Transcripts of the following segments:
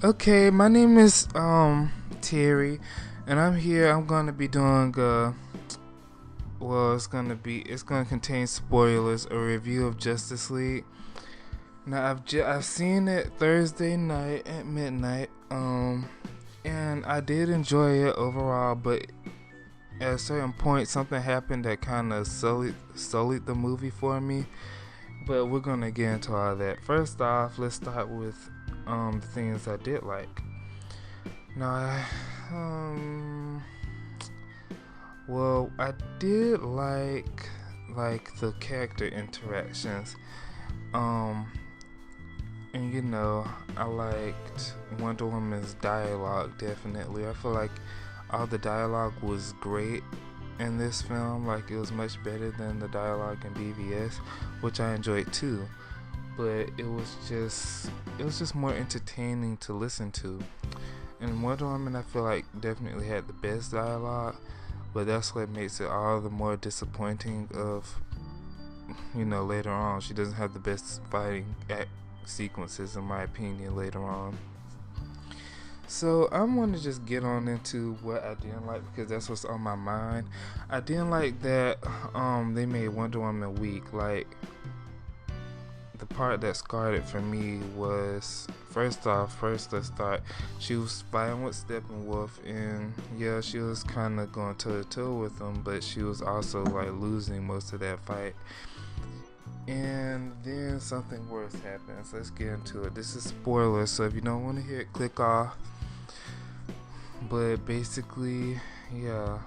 Okay, my name is Terry, and I'm here. I'm gonna be doing it's gonna contain spoilers, a review of Justice League. Now I've seen it Thursday night at midnight, and I did enjoy it overall, but at a certain point something happened that kind of sullied the movie for me. But we're gonna get into all that. First off, let's start with the things I did like. No, I did like the character interactions. Um, and I liked Wonder Woman's dialogue definitely. I feel like all the dialogue was great in this film. Like it was much better than the dialogue in BVS, which I enjoyed too. But it was just more entertaining to listen to. And Wonder Woman, I feel like definitely had the best dialogue, but that's what makes it all the more disappointing. Later on, she doesn't have the best fighting act sequences, in my opinion. Later on, so I'm gonna just get on into what I didn't like because that's what's on my mind. I didn't like that they made Wonder Woman weak. Like the part that scarred it for me was first let's start. She was fighting with Steppenwolf, and yeah, she was kind of going toe to toe with him, but she was also like losing most of that fight. And then something worse happens. Let's get into it. This is spoilers, so if you don't want to hear it, click off. But basically, yeah,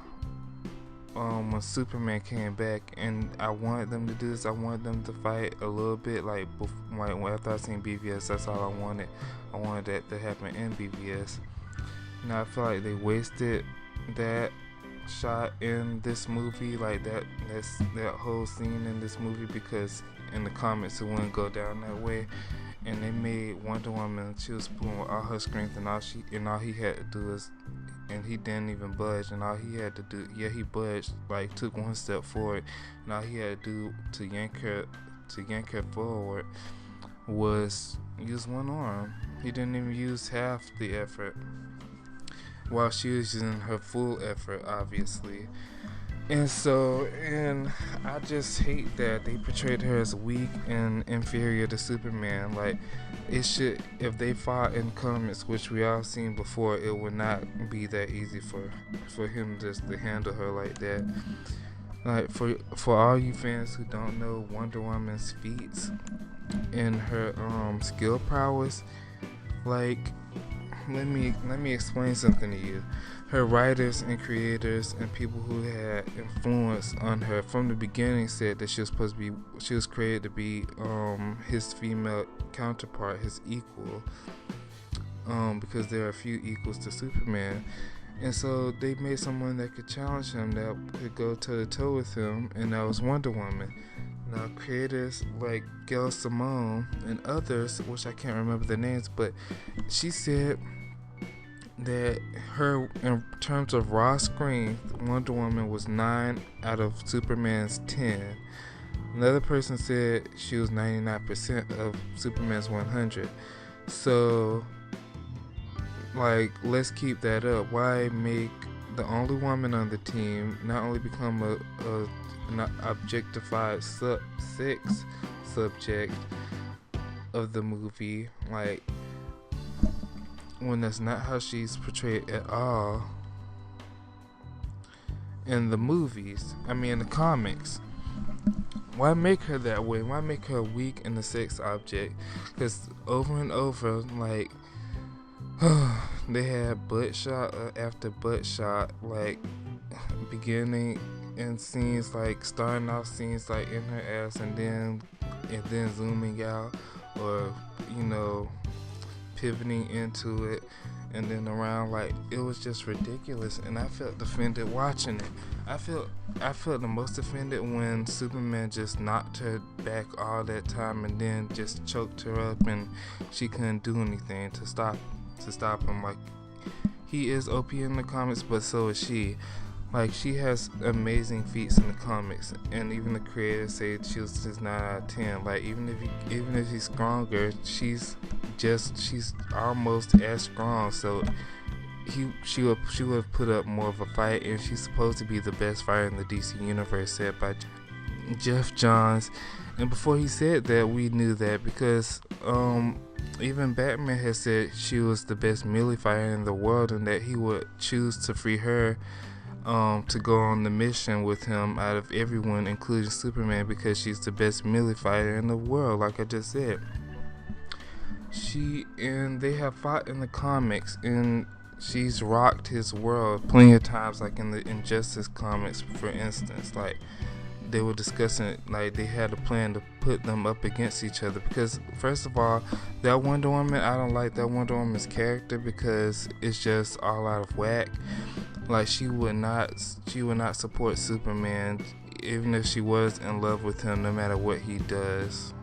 when Superman came back, and I wanted them to do this. I wanted them to fight a little bit, like after I seen BVS. That's all I wanted. I wanted that to happen in BVS. Now I feel like they wasted that shot in this movie, like that whole scene in this movie, because in the comics it wouldn't go down that way. And they made Wonder Woman. She was pulling with all her strength, and all he had to do is, and he didn't even budge. And all he had to do, yeah, he budged, like took one step forward. And all he had to do to yank her forward was use one arm. He didn't even use half the effort, while she was using her full effort, obviously. And I just hate that they portrayed her as weak and inferior to Superman. Like, if they fought in comics, which we all seen before, it would not be that easy for him just to handle her like that. Like, for all you fans who don't know Wonder Woman's feats and her skill prowess, like, let me explain something to you. Her writers and creators and people who had influence on her from the beginning said that she was created to be his female counterpart, his equal, because there are a few equals to Superman. And so they made someone that could challenge him, that could go toe to toe with him, and that was Wonder Woman. Now, creators like Gail Simone and others, which I can't remember the names, but she said that her, in terms of raw strength, Wonder Woman was 9 out of Superman's 10. Another person said she was 99% of Superman's 100. So, like, let's keep that up. Why make the only woman on the team not only become an objectified sex subject of the movie, like, when that's not how she's portrayed at all in the movies, in the comics. Why make her that way? Why make her weak and a sex object? Because over and over, like, they had butt shot after butt shot, like, beginning in scenes, like, starting off scenes, like, in her ass, and then zooming out, or, pivoting into it, and then around. Like, it was just ridiculous, and I felt offended watching it. I felt the most offended when Superman just knocked her back all that time and then just choked her up, and she couldn't do anything to stop him. Like, he is OP in the comics, but so is she. Like, she has amazing feats in the comics, and even the creators say she was just 9 out of 10. Like, even if she's stronger, she's almost as strong. So she would have put up more of a fight, and she's supposed to be the best fighter in the DC universe, said by Jeff Johns. And before he said that, we knew that because even Batman has said she was the best melee fighter in the world, and that he would choose to free her to go on the mission with him out of everyone, including Superman, because she's the best melee fighter in the world, like I just said. They have fought in the comics, and she's rocked his world plenty of times, like in the Injustice comics, for instance. Like, they were discussing it, like they had a plan to put them up against each other, because first of all, that Wonder Woman, I don't like that Wonder Woman's character because it's just all out of whack. Like, she would not support Superman even if she was in love with him, no matter what he does.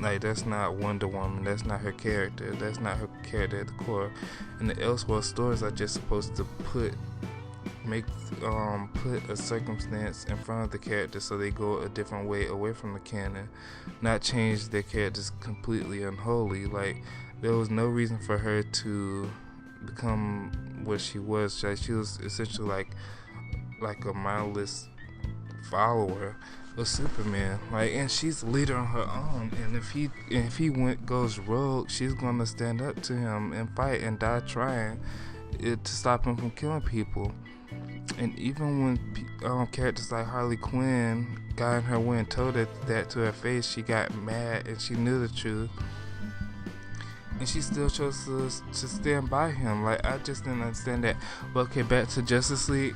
Like, that's not Wonder Woman. That's not her character. That's not her character at the core. And the Elseworld stories are just supposed to put a circumstance in front of the character so they go a different way away from the canon, not change their characters completely unholy. Like, there was no reason for her to become what she was. Like, she was essentially like a mindless follower of Superman. Like, and she's a leader on her own, and if he goes rogue, she's gonna stand up to him and fight and die trying to stop him from killing people. And even when characters like Harley Quinn got in her way and told her that to her face, she got mad, and she knew the truth, and she still chose to stand by him. Like, I just didn't understand that. But okay, back to Justice League.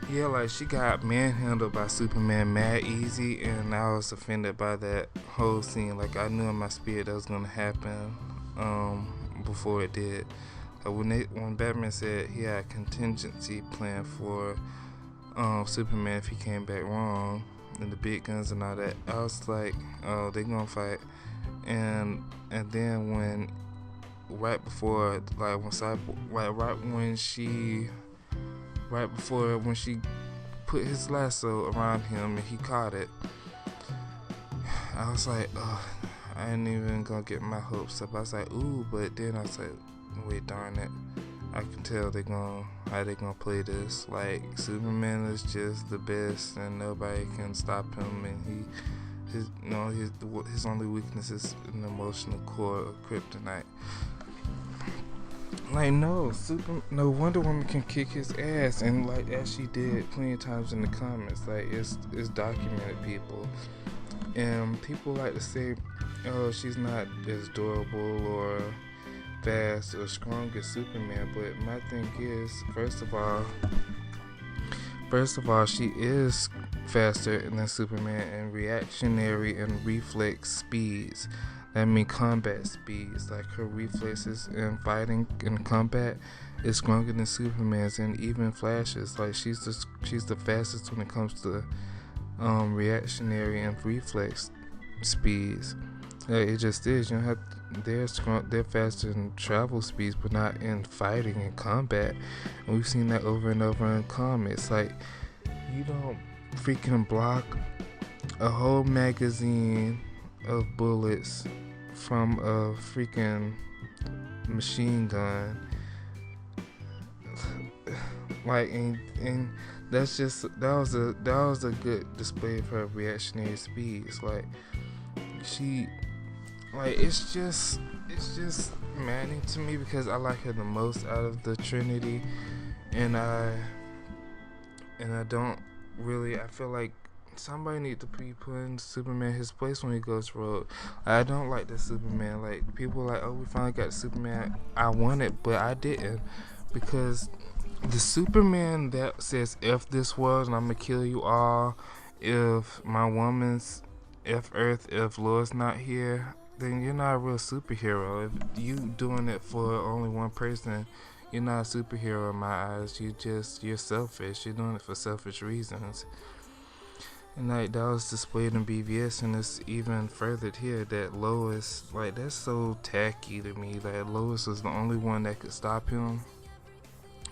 Yeah, like, she got manhandled by Superman mad easy, and I was offended by that whole scene. Like, I knew in my spirit that was gonna happen before it did. When Batman said he had a contingency plan for Superman if he came back wrong, and the big guns and all that, I was like, oh, they gonna fight. And then when she put his lasso around him and he caught it, I was like, oh, I ain't even gonna get my hopes up. I was like, ooh, but then I was like, wait, darn it, I can tell how they gonna play this. Like, Superman is just the best, and nobody can stop him. And his only weakness is an emotional core of kryptonite. Like, no Wonder Woman can kick his ass, and like, as she did plenty of times in the comics. Like, it's documented, people. And people like to say, oh, she's not as durable or fast or strong as Superman, but my thing is, first of all, she is faster than Superman in reactionary and reflex speeds. That means combat speeds. Like, her reflexes in fighting and combat is stronger than Superman's, and even Flash's. Like, she's the fastest when it comes to reactionary and reflex speeds. Like, it just is. You don't have. They're faster in travel speeds, but not in fighting and combat. And we've seen that over and over in comics. Like, you don't freaking block a whole magazine of bullets from a freaking machine gun. Like, and that was a good display of her reactionary speeds. Like, it's just maddening to me because I like her the most out of the Trinity, and I don't really. I feel like somebody need to be putting Superman in his place when he goes rogue. I don't like the Superman. Like, people are like, oh, we finally got Superman I wanted, but I didn't, because the Superman that says F this world and I'm gonna kill you all if my woman's F Earth, if Lois not here, then you're not a real superhero. If you doing it for only one person, you're not a superhero in my eyes. You're selfish. You're doing it for selfish reasons. And like, that was displayed in BVS, and it's even furthered here that Lois, like, that's so tacky to me. Like, Lois was the only one that could stop him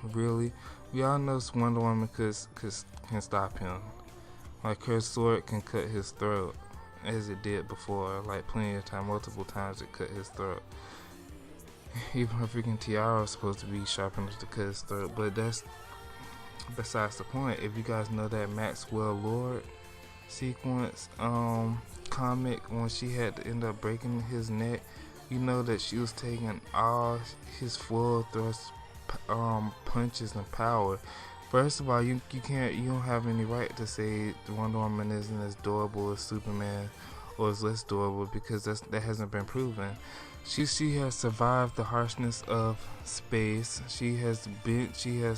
Really, we all know Wonder Woman can stop him. Like her sword can cut his throat, as it did before. Like plenty of time, multiple times it cut his throat. Even her freaking tiara was supposed to be sharp enough to cut his throat, but that's besides the point. If you guys know that Maxwell Lord sequence comic when she had to end up breaking his neck, you know that she was taking all his full thrust punches and power. First of all, you don't have any right to say Wonder Woman isn't as durable as Superman or is less durable, because that hasn't been proven. She has survived the harshness of space. She has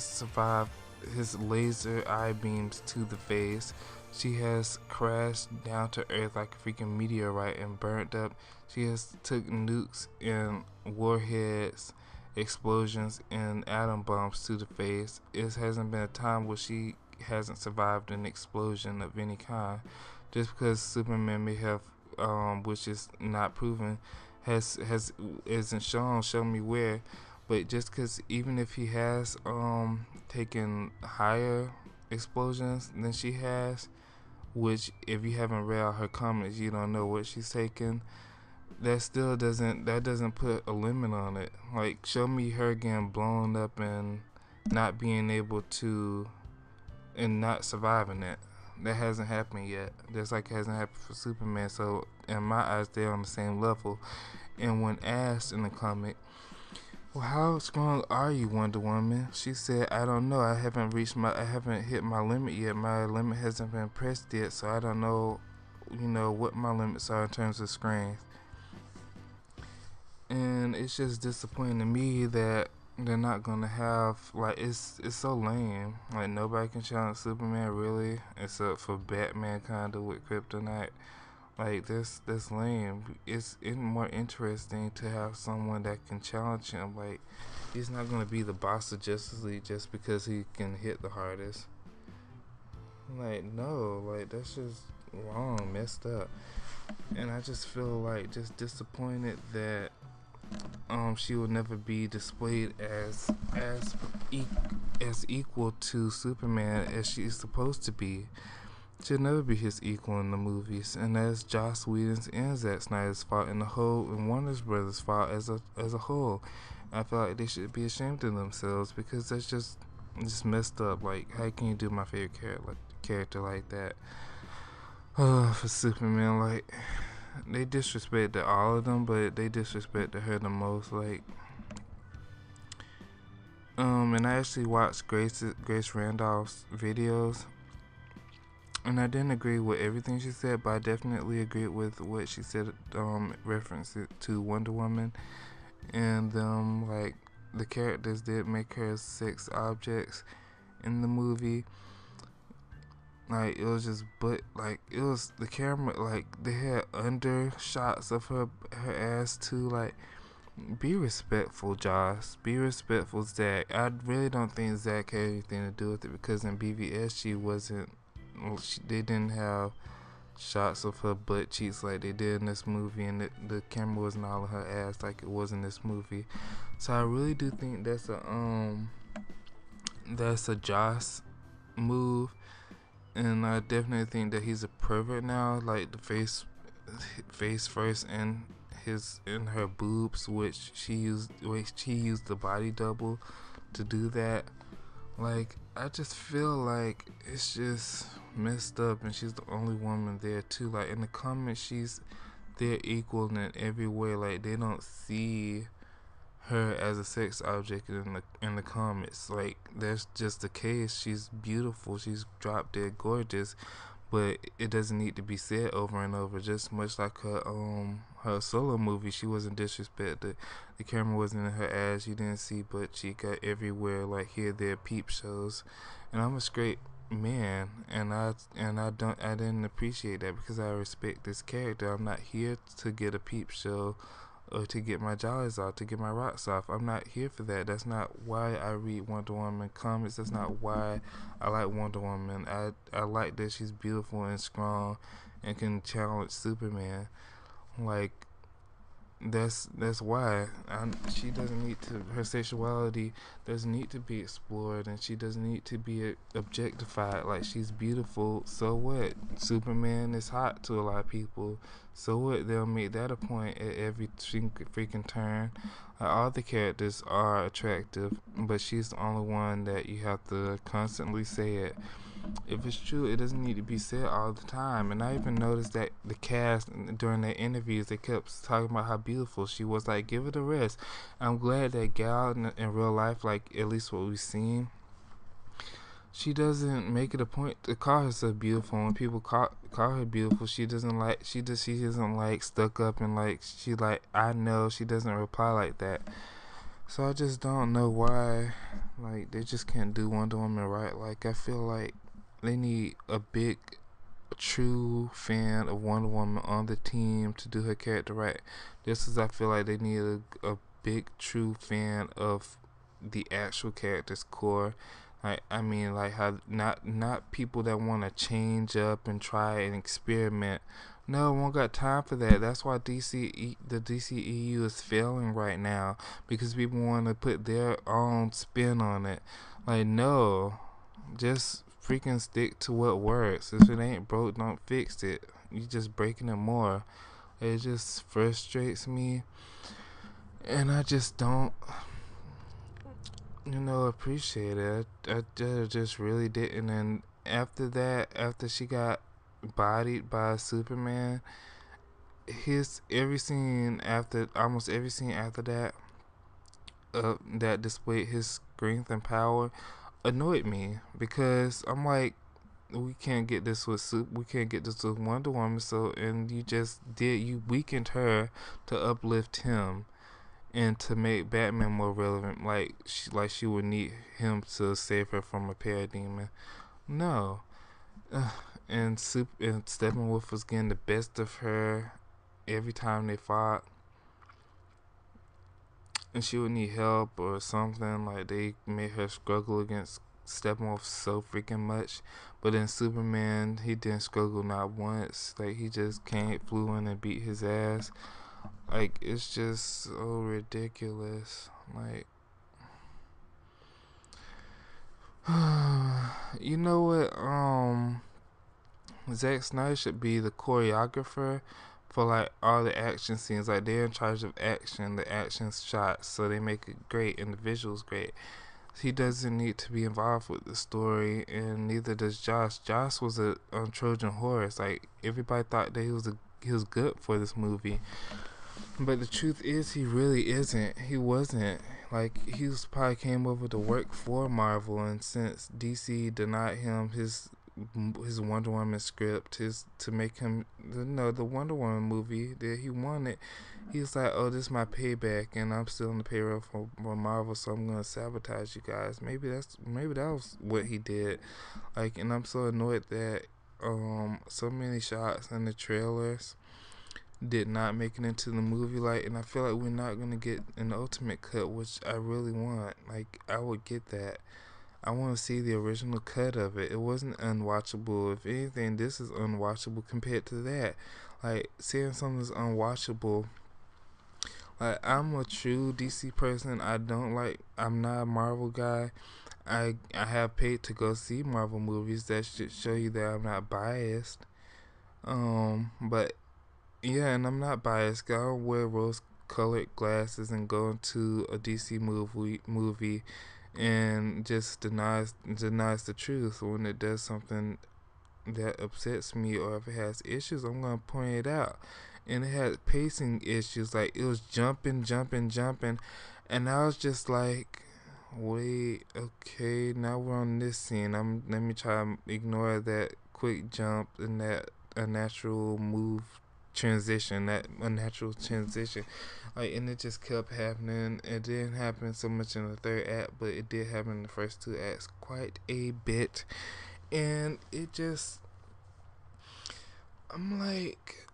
survived his laser eye beams to the face. She has crashed down to Earth like a freaking meteorite and burnt up. She has took nukes and warheads, explosions and atom bombs to the face. It hasn't been a time where she hasn't survived an explosion of any kind. Just because Superman may have, which is not proven, isn't show me where. But just because even if he has taken higher explosions than she has, which if you haven't read out her comments, you don't know what she's taken. That doesn't put a limit on it. Like, show me her getting blown up and not being able to, and not surviving it. That hasn't happened yet. Just like it hasn't happened for Superman. So in my eyes, they're on the same level. And when asked in the comic, well, how strong are you, Wonder Woman? She said, I don't know. I haven't hit my limit yet. My limit hasn't been pressed yet, so I don't know, what my limits are in terms of strength. And it's just disappointing to me that they're not gonna have, like, it's so lame. Like, nobody can challenge Superman really, except for Batman kinda with Kryptonite. Like, that's lame. It's more interesting to have someone that can challenge him. Like, he's not gonna be the boss of Justice League just because he can hit the hardest. Like, no, like, that's just wrong, messed up. And I just feel like just disappointed that she will never be displayed as equal to Superman as she's supposed to be. She'll never be his equal in the movies, and that's Joss Whedon's and Zack Snyder's fault, and Warner Brothers' fault as a whole. I feel like they should be ashamed of themselves, because that's just messed up. Like, how can you do my favorite character like that? For Superman, like, they disrespected all of them, but they disrespected her the most. Like, and I actually watched Grace Randolph's videos, and I didn't agree with everything she said, but I definitely agreed with what she said, reference it to Wonder Woman, and like, the characters did make her sex objects in the movie. Like, it was just, but like, it was the camera, like, they had under shots of her ass too. Like, be respectful, Joss. Be respectful, Zach. I really don't think Zach had anything to do with it, because in BVS they didn't have shots of her butt cheeks like they did in this movie, and the camera wasn't all of her ass like it was in this movie. So I really do think that's a Joss move. And I definitely think that he's a pervert now. Like, the face first, and her boobs, which she used the body double to do that. Like, I just feel like it's just messed up, and she's the only woman there too. Like, in the comments, they're equal in every way. Like, they don't see her as a sex object in the comments. Like, that's just the case. She's beautiful, she's drop dead gorgeous, but it doesn't need to be said over and over. Just much like her solo movie, she wasn't disrespected. The camera wasn't in her ass. You didn't see butt cheek everywhere, like here, there, peep shows. And I'm a straight man, and I didn't appreciate that, because I respect this character. I'm not here to get a peep show or to get my jollies off, to get my rocks off. I'm not here for that. That's not why I read Wonder Woman comics. That's not why I like Wonder Woman. I like that she's beautiful and strong and can challenge Superman. Like, that's why she doesn't need to. Her sexuality doesn't need to be explored, and she doesn't need to be objectified. Like, she's beautiful. So what? Superman is hot to a lot of people. So what? They'll make that a point at every freaking turn. All the characters are attractive, but she's the only one that you have to constantly say it. If it's true, it doesn't need to be said all the time. And I even noticed that the cast during their interviews, they kept talking about how beautiful she was. Like, give it a rest. I'm glad that Gal in real life, like at least what we've seen, she doesn't make it a point to call herself beautiful. When people call her beautiful, she doesn't like she isn't like stuck up and like she like I know. She doesn't reply like that. So I just don't know why, like, they just can't do Wonder Woman right. Like, I feel like they need a big, true fan of Wonder Woman on the team to do her character right. Just as I feel like they need a big, true fan of the actual character's core. Like, I mean, like how not people that want to change up and try and experiment. No, we won't got time for that. That's why the DCEU is failing right now, because people want to put their own spin on it. Like, no, just freaking stick to what works. If it ain't broke, don't fix it. You just breaking it more. It just frustrates me, and I just don't, appreciate it. I just really didn't. And after that, after she got bodied by Superman, almost every scene after that, that displayed his strength and power, annoyed me, because I'm like, we can't get this with Wonder Woman. So, and you weakened her to uplift him and to make Batman more relevant. Like she would need him to save her from a parademon. No, and Steppenwolf was getting the best of her every time they fought, and she would need help or something. Like, they made her struggle against Steppenwolf so freaking much. But in Superman, he didn't struggle not once. Like, he just flew in and beat his ass. Like, it's just so ridiculous. Like, you know what? Zack Snyder should be the choreographer for like all the action scenes. Like, they're in charge of the action shots, so they make it great and the visuals great. He doesn't need to be involved with the story, and neither does Josh. Josh was a Trojan horse. Like, everybody thought that he was good for this movie, but the truth is, he really isn't. He wasn't. Like, he was probably came over to work for Marvel, and since DC denied him his Wonder Woman script, to make him the Wonder Woman movie that he wanted, he was like, oh, this is my payback, and I'm still on the payroll for Marvel, so I'm gonna sabotage you guys. Maybe that was what he did. Like, and I'm so annoyed that so many shots in the trailers did not make it into the movie. Like, and I feel like we're not gonna get an ultimate cut, which I really want. Like, I would get that. I want to see the original cut of it. It wasn't unwatchable. If anything, this is unwatchable compared to that. Like, seeing something that's unwatchable. Like, I'm a true DC person. I'm not a Marvel guy. I have paid to go see Marvel movies. That should show you that I'm not biased. But yeah, and I'm not biased. I don't wear rose-colored glasses and go into a DC movie and just denies the truth when it does something that upsets me, or if it has issues, I'm gonna point it out. And it had pacing issues. Like, it was jumping, and I was just like, wait, okay, now we're on this scene. Let me try to ignore that quick jump and that unnatural transition. Like, and it just kept happening. It didn't happen so much in the third act, but it did happen in the first two acts quite a bit. And it just, I'm like,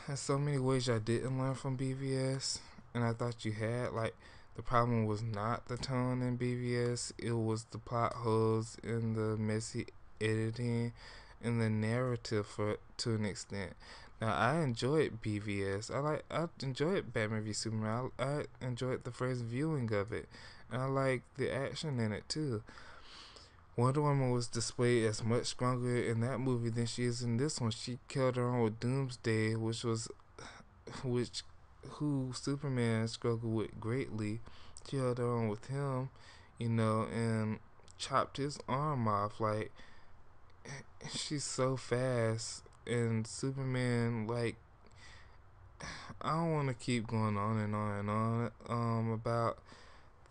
in so many ways I didn't learn from BVS, and I thought you had. Like, the problem was not the tone in BVS, it was the plot holes and the messy editing and the narrative to an extent. Now, I enjoyed BVS. I enjoyed Batman v Superman. I enjoyed the first viewing of it, and I like the action in it too. Wonder Woman was displayed as much stronger in that movie than she is in this one. She killed her own with Doomsday, which who Superman struggled with greatly. She held her own with him, and chopped his arm off. Like, she's so fast, and Superman, like, I don't want to keep going on and on and on about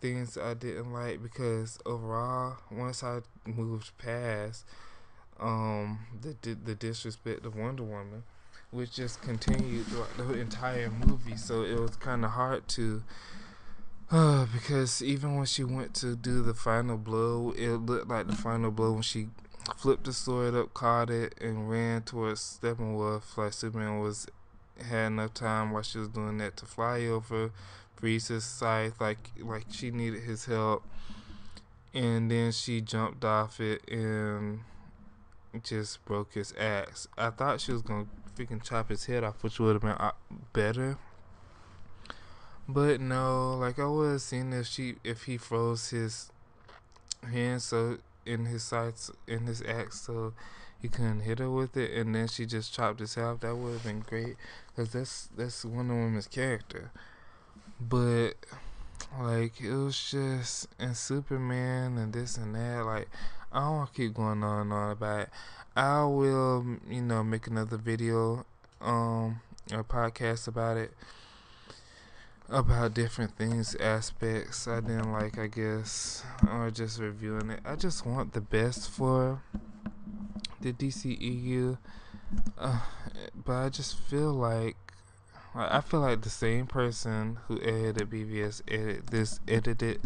things I didn't like, because overall, once I moved past the disrespect of Wonder Woman, which just continued throughout the entire movie, so it was kind of hard to because even when she went to do the final blow, it looked like the final blow when she flipped the sword up, caught it, and ran towards Steppenwolf. Like, Superman had enough time while she was doing that to fly over, freeze his scythe, like she needed his help, and then she jumped off it and just broke his axe. I thought she was gonna freaking chop his head off, which would have been better. But no, like, I would have seen if he froze his hand so in his sights in his axe so he couldn't hit her with it, and then she just chopped his head off. That would have been great, cause that's Wonder Woman's character. But like, it was just and Superman and this and that. Like, I don't want to keep going on and on about it. I will, make another video, or podcast about it, about different things, aspects I didn't like, I guess, or just reviewing it. I just want the best for the DCEU, but I just feel like the same person who edited BVS edited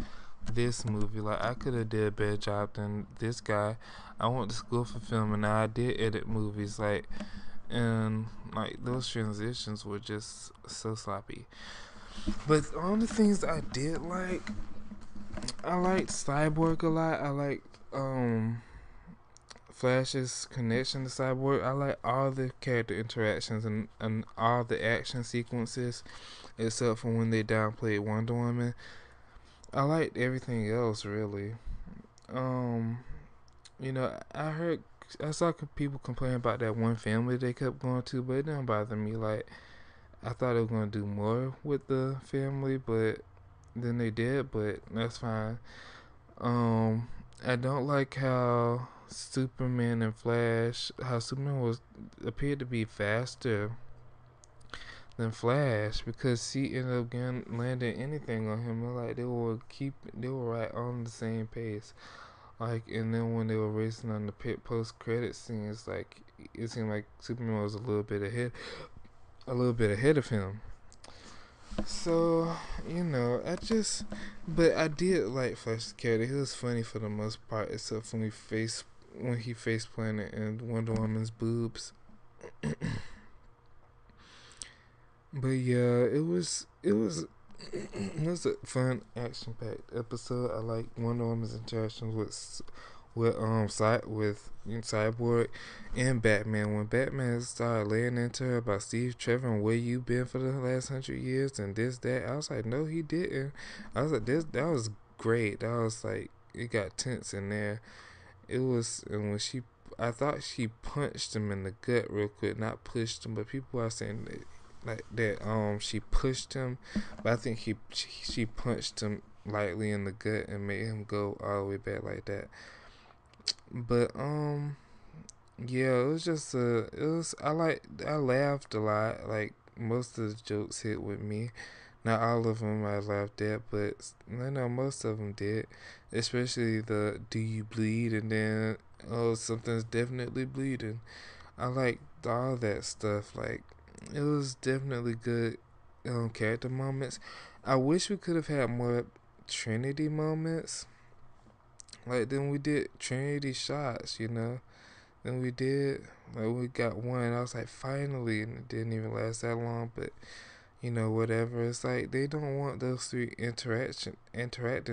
this movie. Like, I could have did a better job than this guy. I went to school for film, and I did edit movies, and those transitions were just so sloppy. But on the things I did like, I liked Cyborg a lot. I liked Flash's connection to Cyborg. I like all the character interactions and all the action sequences, except for when they downplayed Wonder Woman. I liked everything else, really. I saw people complain about that one family they kept going to, but it didn't bother me. Like, I thought they were gonna do more with the family, but then they did. But that's fine. I don't like how Superman and Flash, how Superman appeared to be faster than Flash, because he ended up landing anything on him. Like, they were right on the same pace. Like, and then when they were racing on the post credit scenes, like, it seemed like Superman was a little bit ahead of him. So, but I did like Flash's character. He was funny for the most part, except when he face planted in Wonder Woman's boobs. But yeah, it was a fun, action packed episode. I like Wonder Woman's interactions with Cyborg and Batman. When Batman started laying into her about Steve Trevor and where you been for the last 100 years and this, that, I was like, no, he didn't. I was like, that was great. That was like, it got tense in there. It was, and when I thought she punched him in the gut real quick, not pushed him, but people are saying that she pushed him, but I think she punched him lightly in the gut and made him go all the way back like that. But yeah, I laughed a lot. Like, most of the jokes hit with me. Not all of them I laughed at, but I know most of them did. Especially the "Do you bleed?" and then something's definitely bleeding. I liked all that stuff. Like, it was definitely good character moments. I wish we could have had more Trinity moments. Like, then we did Trinity shots, Then we did, like, we got one. I was like, finally, and it didn't even last that long, but whatever. It's like they don't want those three interacting.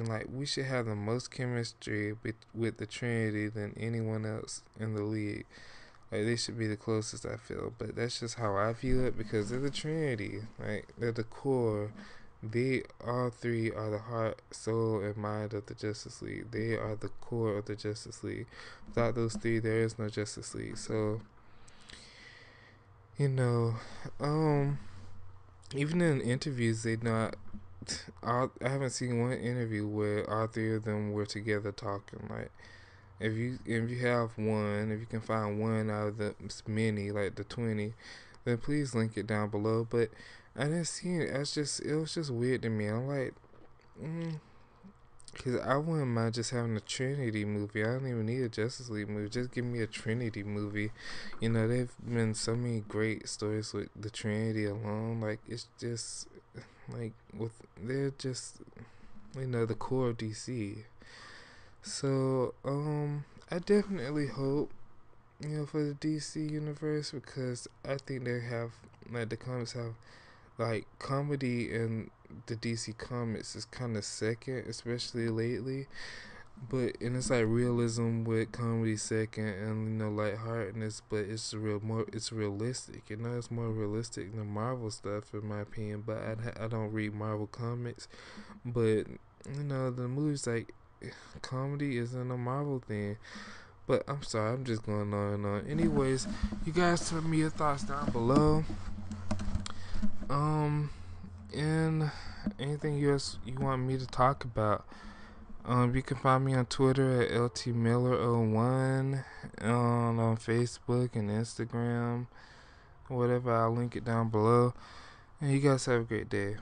Like, we should have the most chemistry with the Trinity than anyone else in the league. Like, they should be the closest, I feel. But that's just how I view it, because they're the Trinity. Like, they're the core. They all three are the heart, soul, and mind of the Justice League. They are the core of the Justice League. Without those three, there is no Justice League. So, you know, even in interviews, they not. I haven't seen one interview where all three of them were together talking. Like, if you have one, if you can find one out of the many, like the 20, then please link it down below. But I didn't see it. It was just weird to me. I'm like, because I wouldn't mind just having a Trinity movie. I don't even need a Justice League movie. Just give me a Trinity movie. You know, there've been so many great stories with the Trinity alone. Like, it's just like they're just, you know, the core of DC. So I definitely hope, you know, for the DC universe, because I think they have, like, the comics have, like, comedy in the DC comics is kind of second, especially lately. And it's like realism with comedy second, and, you know, lightheartedness, but it's realistic. You know, it's more realistic than Marvel stuff, in my opinion. But I don't read Marvel comics, but, you know, the movies, like, comedy isn't a Marvel thing. But I'm sorry, I'm just going on and on. Anyways, you guys tell me your thoughts down below. And anything else you want me to talk about. You can find me on Twitter at LTMiller01, on Facebook and Instagram, whatever. I'll link it down below. And you guys have a great day.